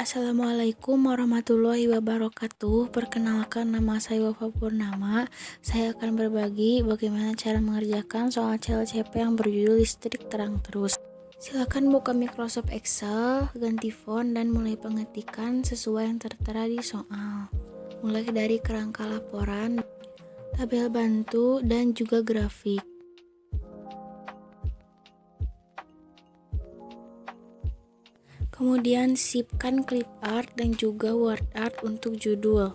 Assalamualaikum warahmatullahi wabarakatuh. Perkenalkan, nama saya Wafa Purnama. Saya akan berbagi bagaimana cara mengerjakan soal CLCP yang berjudul listrik terang terus. Silakan buka Microsoft Excel, ganti font, dan mulai pengetikan sesuai yang tertera di soal. Mulai dari kerangka laporan, tabel bantu, dan juga grafik. Kemudian sisipkan clip art dan juga word art untuk judul.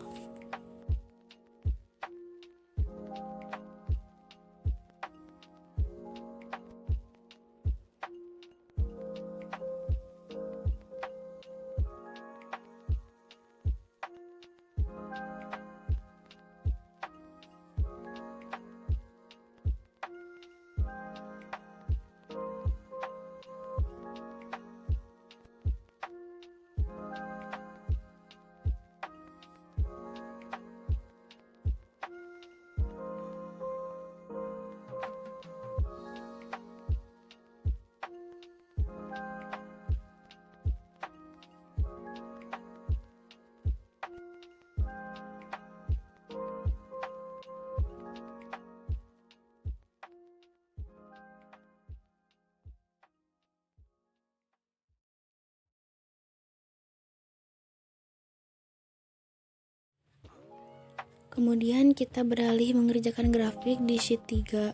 Kemudian kita beralih mengerjakan grafik di sheet 3.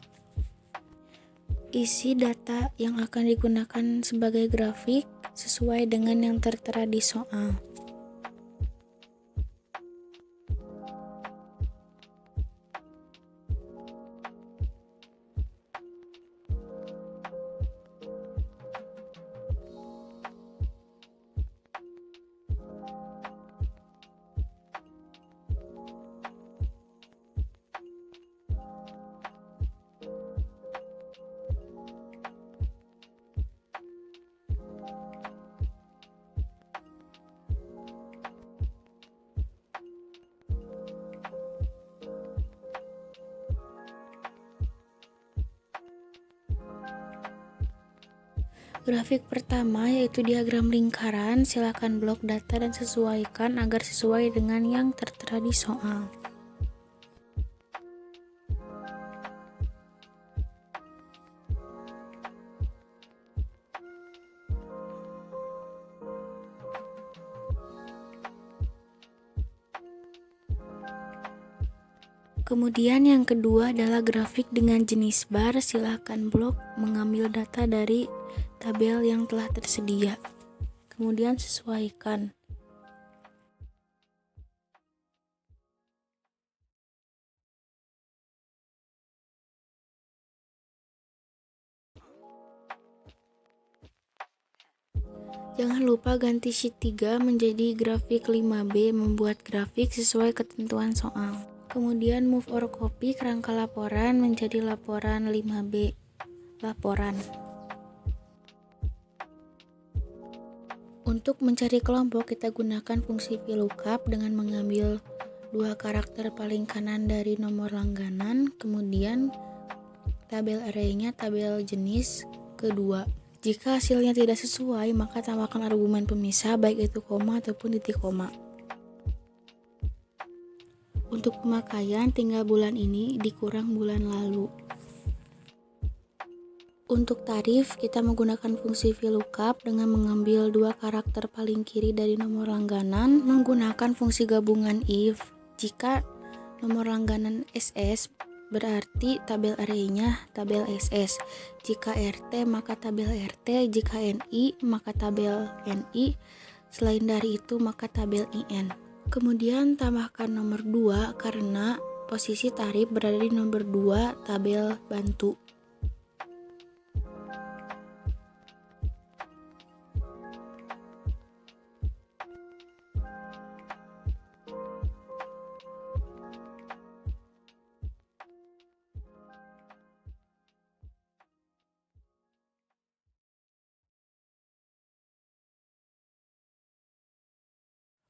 Isi data yang akan digunakan sebagai grafik sesuai dengan yang tertera di soal. Grafik pertama yaitu diagram lingkaran. Silakan blok data dan sesuaikan agar sesuai dengan yang tertera di soal. Kemudian yang kedua adalah grafik dengan jenis bar. Silakan blok mengambil data dari tabel yang telah tersedia. Kemudian sesuaikan. Jangan lupa ganti sheet 3 menjadi grafik 5B, membuat grafik sesuai ketentuan soal. Kemudian move or copy kerangka laporan menjadi laporan 5B, laporan. Untuk mencari kelompok, kita gunakan fungsi VLOOKUP dengan mengambil dua karakter paling kanan dari nomor langganan, kemudian tabel array-nya tabel jenis kedua. Jika hasilnya tidak sesuai, maka tambahkan argumen pemisah baik itu koma ataupun titik koma. Untuk pemakaian, tinggal bulan ini dikurang bulan lalu. Untuk tarif, kita menggunakan fungsi VLOOKUP dengan mengambil dua karakter paling kiri dari nomor langganan, menggunakan fungsi gabungan if. Jika nomor langganan SS, berarti tabel array-nya tabel SS. Jika RT, maka tabel RT. Jika NI, maka tabel NI. Selain dari itu, maka tabel IN. Kemudian tambahkan nomor 2 karena posisi tarif berada di nomor 2 tabel bantu.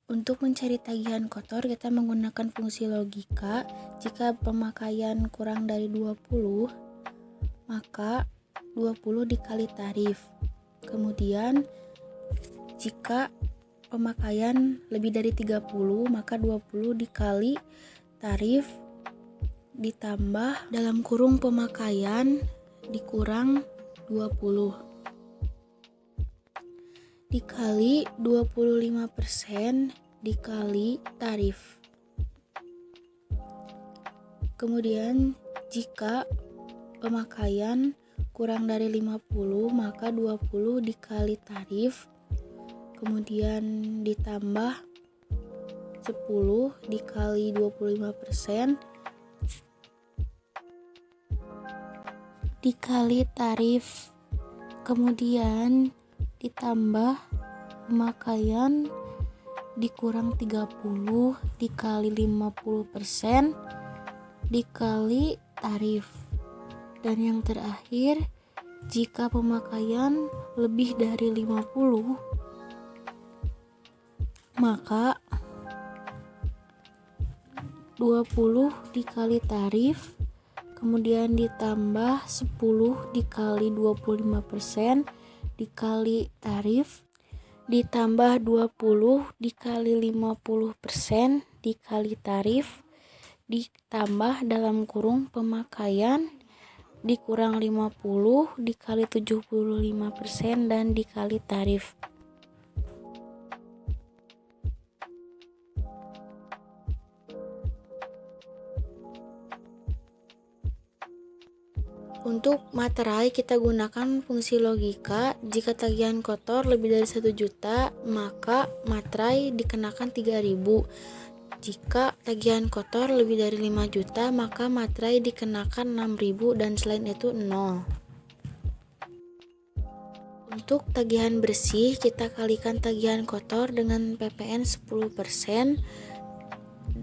Untuk mencari tagihan kotor, kita menggunakan fungsi logika. Jika pemakaian kurang dari 20, maka 20 dikali tarif. Kemudian, jika pemakaian lebih dari 30, maka 20 dikali tarif ditambah dalam kurung pemakaian dikurang 20 dikali 25% dikali tarif. Kemudian jika pemakaian kurang dari 50, maka 20 dikali tarif, kemudian ditambah 10 dikali 25% dikali tarif, kemudian ditambah pemakaian dikurang 30 dikali 50% dikali tarif. Dan yang terakhir, jika pemakaian lebih dari 50, maka 20 dikali tarif, kemudian ditambah 10 dikali 25% dikali tarif, ditambah 20 dikali 50% dikali tarif, ditambah dalam kurung pemakaian dikurang 50 dikali 75% dan dikali tarif. Untuk materai kita gunakan fungsi logika. Jika tagihan kotor lebih dari 1 juta, maka materai dikenakan 3.000. Jika tagihan kotor lebih dari 5 juta, maka materai dikenakan 6.000 dan selain itu 0. Untuk tagihan bersih, kita kalikan tagihan kotor dengan PPN 10%,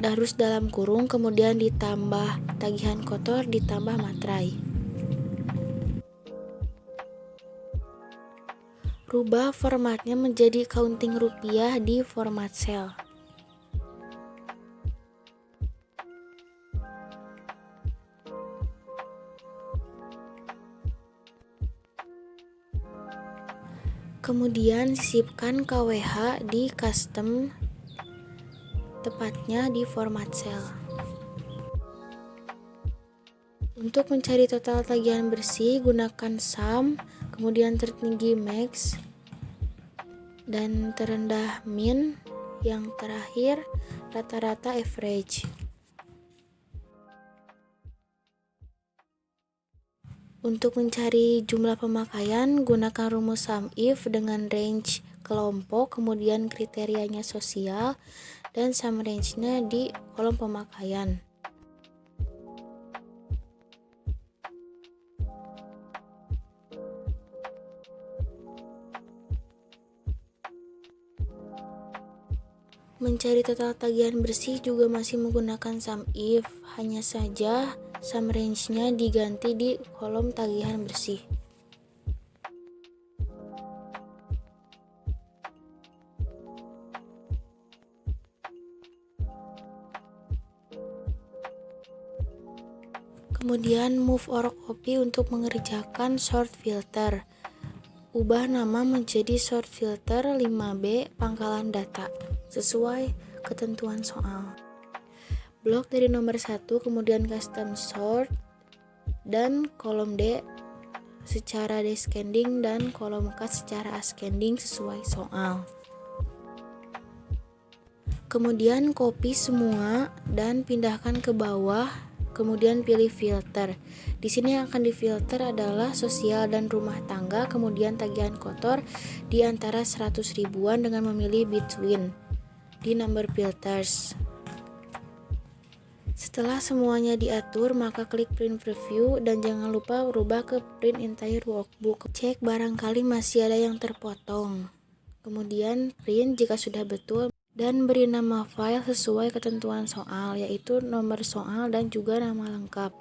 harus dalam kurung, kemudian ditambah tagihan kotor ditambah materai. Rubah formatnya menjadi counting rupiah di format sel. Kemudian sisipkan KWH di custom, tepatnya di format sel. Untuk mencari total tagihan bersih, gunakan sum, kemudian tertinggi max, dan terendah min, yang terakhir rata-rata average. Untuk mencari jumlah pemakaian, gunakan rumus sum if dengan range kelompok, kemudian kriterianya sosial, dan sum range-nya di kolom pemakaian. Mencari total tagihan bersih juga masih menggunakan sum if, hanya saja sum range-nya diganti di kolom tagihan bersih. Kemudian move or copy untuk mengerjakan sort filter. Ubah nama menjadi sort filter 5B pangkalan data sesuai ketentuan soal. Blok dari nomor 1, kemudian custom sort, dan kolom D secara descending dan kolom K secara ascending sesuai soal. Kemudian copy semua dan pindahkan ke bawah, kemudian pilih filter. Di sini yang akan difilter adalah sosial dan rumah tangga, kemudian tagihan kotor di antara 100 ribuan dengan memilih between di number filters. Setelah semuanya diatur, maka klik print preview dan jangan lupa rubah ke print entire workbook. Cek barangkali masih ada yang terpotong. Kemudian print jika sudah betul dan beri nama file sesuai ketentuan soal, yaitu nomor soal dan juga nama lengkap.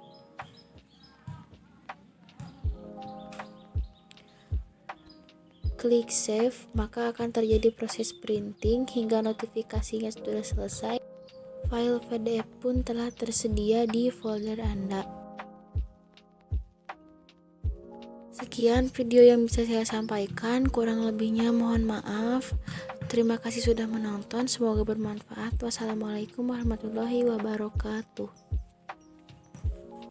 Klik save, maka akan terjadi proses printing hingga notifikasinya sudah selesai. File PDF pun telah tersedia di folder Anda. Sekian video yang bisa saya sampaikan, kurang lebihnya mohon maaf. Terima kasih sudah menonton, semoga bermanfaat. Wassalamualaikum warahmatullahi wabarakatuh.